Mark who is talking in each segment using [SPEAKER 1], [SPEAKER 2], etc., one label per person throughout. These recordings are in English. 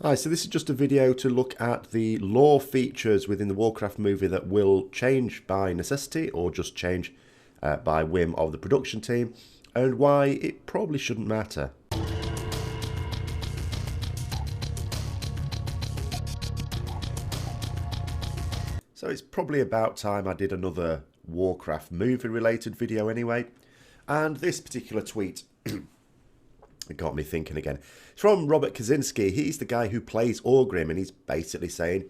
[SPEAKER 1] Hi, so this is just a video to look at the lore features within the Warcraft movie that will change by necessity or just change by whim of the production team, and why it probably shouldn't matter. So it's probably about time I did another Warcraft movie related video anyway, and this particular tweet it got me thinking again. It's from Robert Kaczynski. He's the guy who plays Orgrim, and he's basically saying,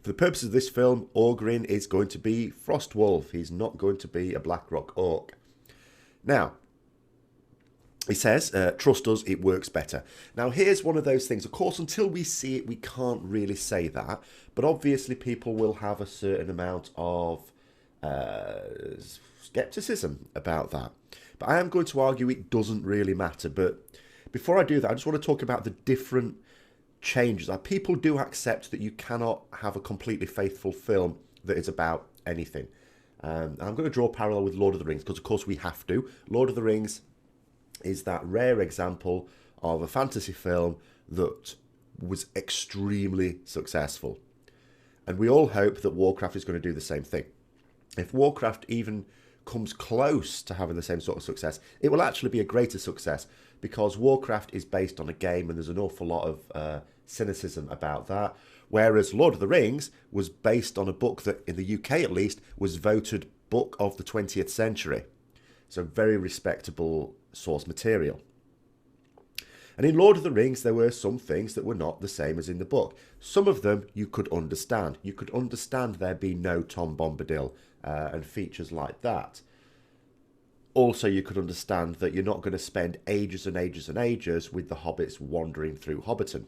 [SPEAKER 1] for the purposes of this film, Orgrim is going to be Frostwolf. He's not going to be a Blackrock Orc. Now, he says, trust us, it works better. Now, here's one of those things. Of course, until we see it, we can't really say that. But obviously, people will have a certain amount of skepticism about that. But I am going to argue it doesn't really matter. But before I do that, I just want to talk about the different changes. People do accept that you cannot have a completely faithful film that is about anything. I'm going to draw a parallel with Lord of the Rings, because of course we have to. Lord of the Rings is that rare example of a fantasy film that was extremely successful. And we all hope that Warcraft is going to do the same thing. If Warcraft even comes close to having the same sort of success, it will actually be a greater success, because Warcraft is based on a game and there's an awful lot of cynicism about that. Whereas Lord of the Rings was based on a book that, in the UK at least, was voted Book of the 20th Century. So very respectable source material. And in Lord of the Rings, there were some things that were not the same as in the book. Some of them you could understand. You could understand there being no Tom Bombadil and features like that. Also, you could understand that you're not going to spend ages and ages and ages with the hobbits wandering through Hobbiton.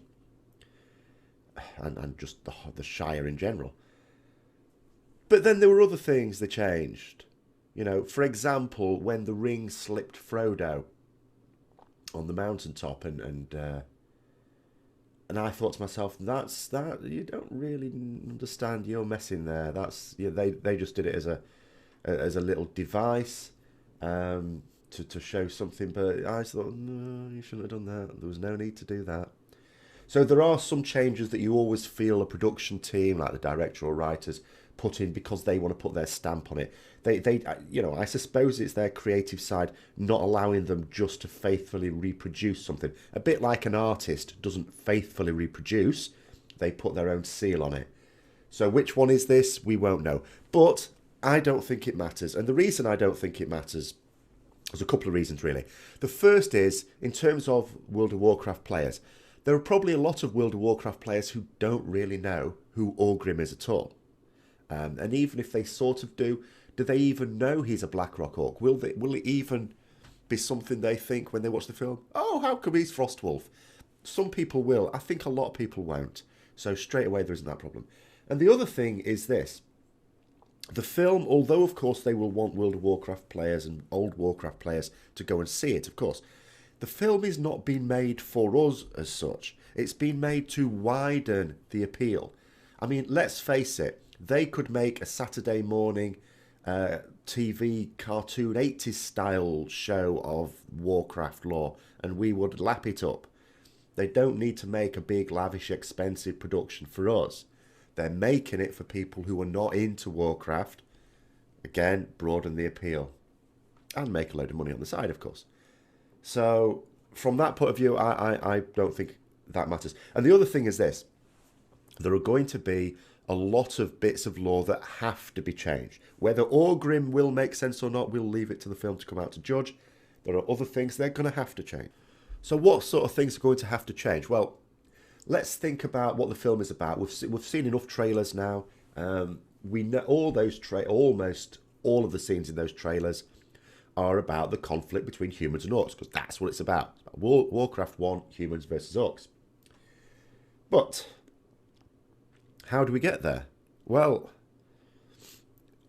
[SPEAKER 1] And just the Shire in general. But then there were other things they changed. You know, for example, when the ring slipped Frodo on the mountaintop, and I thought to myself, that you don't really understand your messing there. That's, you know, they just did it as a little device to show something, but I thought, no, you shouldn't have done that. There was no need to do that. So there are some changes that you always feel a production team, like the director or writers, put in because they want to put their stamp on it. They you know, I suppose it's their creative side not allowing them just to faithfully reproduce something. A bit like an artist doesn't faithfully reproduce, they put their own seal on it. So which one is this? We won't know. But I don't think it matters. And the reason I don't think it matters, there's a couple of reasons really. The first is, in terms of World of Warcraft players, there are probably a lot of World of Warcraft players who don't really know who Orgrim is at all. And even if they sort of do they even know he's a Blackrock Orc? Will it even be something they think when they watch the film? Oh, how come he's Frostwolf? Some people will. I think a lot of people won't. So straight away there isn't that problem. And the other thing is this. The film, although of course they will want World of Warcraft players and old Warcraft players to go and see it, of course, the film is not being made for us as such. It's been made to widen the appeal. I mean, let's face it, they could make a Saturday morning TV cartoon 80s style show of Warcraft lore and we would lap it up. They don't need to make a big, lavish, expensive production for us. They're making it for people who are not into Warcraft. Again, broaden the appeal. And make a load of money on the side, of course. So, from that point of view, I don't think that matters. And the other thing is this. There are going to be a lot of bits of lore that have to be changed. Whether Orgrim will make sense or not, we'll leave it to the film to come out to judge. There are other things they're going to have to change. So what sort of things are going to have to change? Well, let's think about what the film is about. We've seen enough trailers now. We know almost all of the scenes in those trailers are about the conflict between humans and orcs, because that's what it's about. It's about Warcraft 1, humans versus orcs. But how do we get there? Well,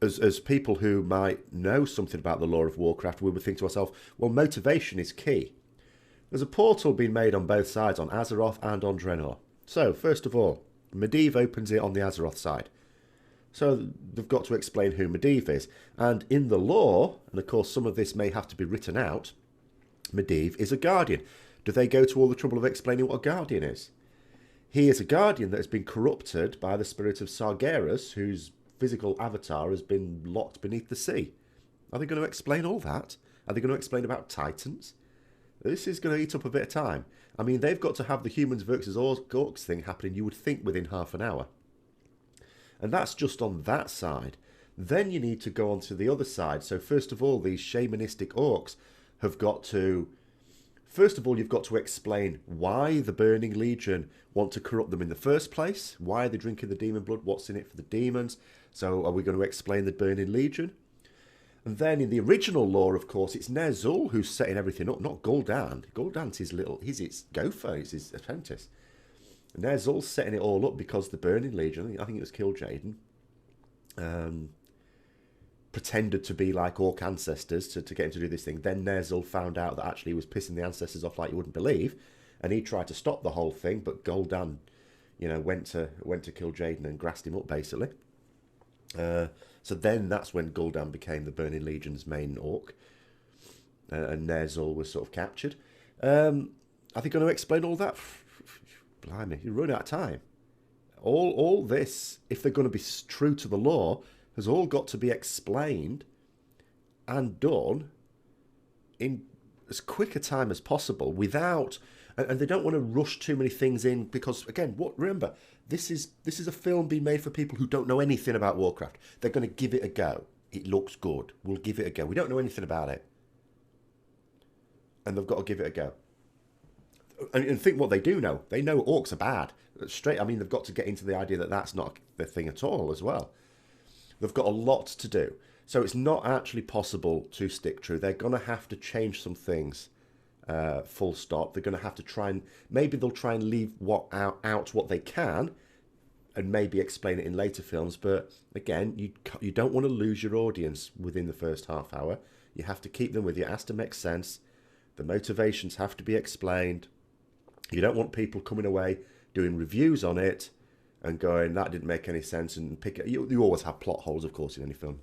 [SPEAKER 1] as people who might know something about the lore of Warcraft, we would think to ourselves, well, motivation is key. There's a portal being made on both sides, on Azeroth and on Draenor. So, first of all, Medivh opens it on the Azeroth side. So they've got to explain who Medivh is. And in the lore, and of course some of this may have to be written out, Medivh is a guardian. Do they go to all the trouble of explaining what a guardian is? He is a guardian that has been corrupted by the spirit of Sargeras, whose physical avatar has been locked beneath the sea. Are they going to explain all that? Are they going to explain about Titans? This is going to eat up a bit of time. I mean, they've got to have the humans versus orcs thing happening, you would think, within half an hour. And that's just on that side. Then you need to go on to the other side. So first of all, these shamanistic orcs have got to... First of all, you've got to explain why the Burning Legion want to corrupt them in the first place. Why are they drinking the demon blood? What's in it for the demons? So are we going to explain the Burning Legion? And then in the original lore, of course, it's Ner'zhul who's setting everything up, not Gul'dan. Gul'dan's he's his gopher, he's his apprentice. Ner'zhul's setting it all up because the Burning Legion, I think it was Kil'jaeden, pretended to be like orc ancestors to get him to do this thing. Then Ner'zhul found out that actually he was pissing the ancestors off like you wouldn't believe, and he tried to stop the whole thing, but Gul'dan, went to Kil'jaeden and grassed him up basically. So then that's when Gul'dan became the Burning Legion's main orc, and Ner'zhul was sort of captured. Are they going to explain all that? Blimey, you run out of time. All this, if they're going to be true to the law, has all got to be explained and done in as quick a time as possible without... And they don't want to rush too many things in because, again, remember, this is a film being made for people who don't know anything about Warcraft. They're going to give it a go. It looks good. We'll give it a go. We don't know anything about it. And they've got to give it a go. And think what they do know. They know orcs are bad. They've got to get into the idea that that's not the thing at all as well. They've got a lot to do. So it's not actually possible to stick true. They're going to have to change some things. Full stop. They're going to have to try and... Maybe they'll try and leave out what they can and maybe explain it in later films. But again, you don't want to lose your audience within the first half hour. You have to keep them with you. It has to make sense. The motivations have to be explained. You don't want people coming away doing reviews on it and going, that didn't make any sense, and pick it. You always have plot holes, of course, in any film.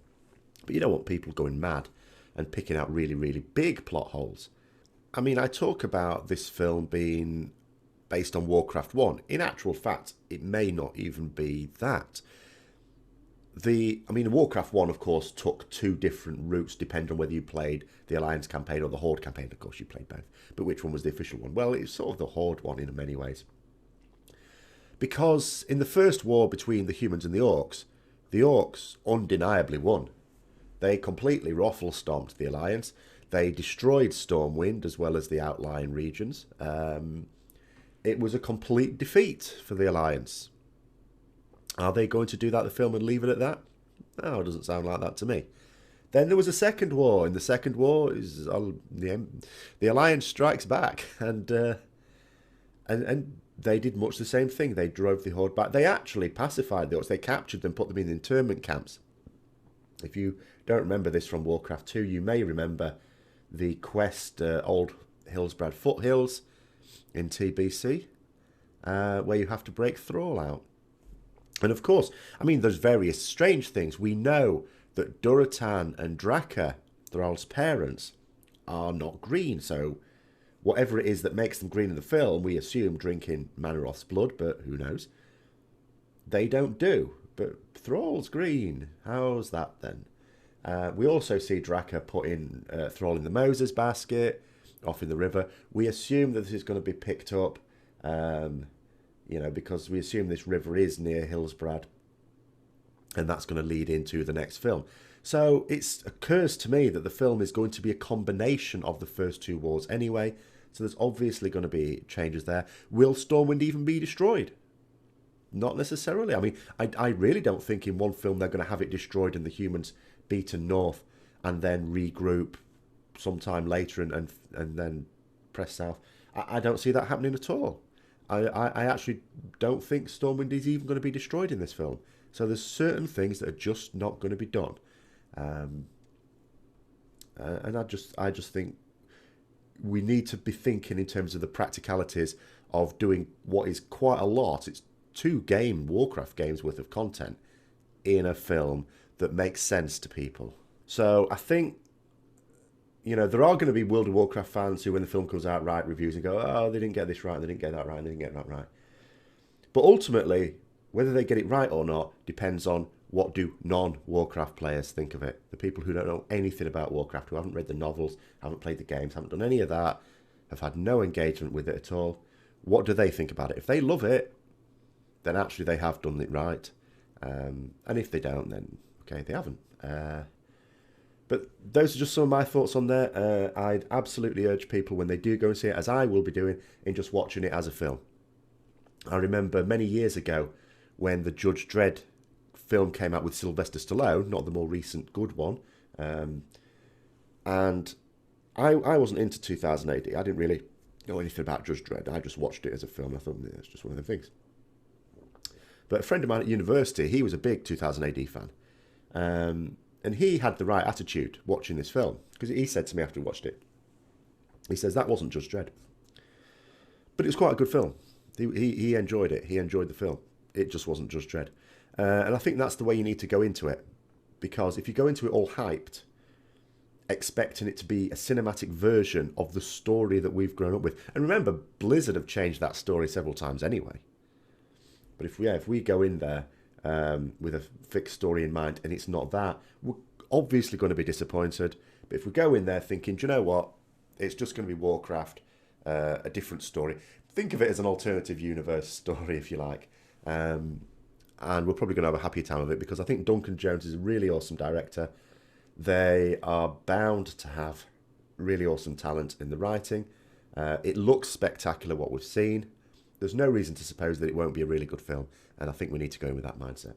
[SPEAKER 1] But you don't want people going mad and picking out really, really big plot holes. I mean, I talk about this film being based on Warcraft 1. In actual fact, it may not even be that. Warcraft 1, of course, took two different routes depending on whether you played the Alliance campaign or the Horde campaign. Of course, you played both. But which one was the official one? Well, it's sort of the Horde one in many ways. Because in the first war between the humans and the orcs undeniably won. They completely ruffle-stomped the Alliance. They destroyed Stormwind as well as the outlying regions. It was a complete defeat for the Alliance. Are they going to do that in the film and leave it at that? No, it doesn't sound like that to me. Then there was a second war. In the second war, the Alliance strikes back, and they did much the same thing. They drove the Horde back. They actually pacified the orcs. They captured them, put them in internment camps. If you don't remember this from Warcraft 2, you may remember the quest Old Hillsbrad Foothills in TBC, where you have to break Thrall out. And of course, there's various strange things. We know that Duratan and Draka, Thrall's parents, are not green. So whatever it is that makes them green in the film, we assume drinking Manaroth's blood, but who knows? They don't do. But Thrall's green. How's that then? We also see Draka putting Thrall in the Moses basket off in the river. We assume that this is going to be picked up, because we assume this river is near Hillsbrad, and that's going to lead into the next film. So it occurs to me that the film is going to be a combination of the first two wars anyway, so there's obviously going to be changes there. Will Stormwind even be destroyed? Not necessarily. I really don't think in one film they're going to have it destroyed and the humans beaten north and then regroup sometime later and then press south. I don't see that happening at all. I actually don't think Stormwind is even going to be destroyed in this film. So there's certain things that are just not going to be done. And I just think we need to be thinking in terms of the practicalities of doing what is quite a lot. It's 2 Warcraft games worth of content in a film that makes sense to people. So I think, there are going to be World of Warcraft fans who, when the film comes out, write reviews and go, oh, they didn't get this right, they didn't get that right, they didn't get that right. But ultimately, whether they get it right or not depends on what do non-Warcraft players think of it. The people who don't know anything about Warcraft, who haven't read the novels, haven't played the games, haven't done any of that, have had no engagement with it at all. What do they think about it? If they love it, then actually they have done it right. And if they don't, then okay, they haven't. But those are just some of my thoughts on there. I'd absolutely urge people when they do go and see it, as I will be doing, in just watching it as a film. I remember many years ago when the Judge Dredd film came out with Sylvester Stallone, not the more recent good one. And I wasn't into 2000 AD. I didn't really know anything about Judge Dredd. I just watched it as a film. I thought, yeah, it's just one of the things. But a friend of mine at university, he was a big 2000 AD fan. And he had the right attitude watching this film. Because he said to me after he watched it, he says, that wasn't Judge Dredd. But it was quite a good film. He enjoyed it. He enjoyed the film. It just wasn't Judge Dredd. And I think that's the way you need to go into it. Because if you go into it all hyped, expecting it to be a cinematic version of the story that we've grown up with. And remember, Blizzard have changed that story several times anyway. But if we go in there with a fixed story in mind and it's not that, we're obviously going to be disappointed. But if we go in there thinking, do you know what? It's just going to be Warcraft, a different story. Think of it as an alternative universe story, if you like. And we're probably going to have a happy time of it because I think Duncan Jones is a really awesome director. They are bound to have really awesome talent in the writing. It looks spectacular what we've seen. There's no reason to suppose that it won't be a really good film, and I think we need to go in with that mindset.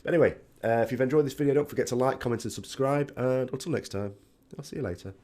[SPEAKER 1] But anyway, if you've enjoyed this video, don't forget to like, comment and subscribe, and until next time, I'll see you later.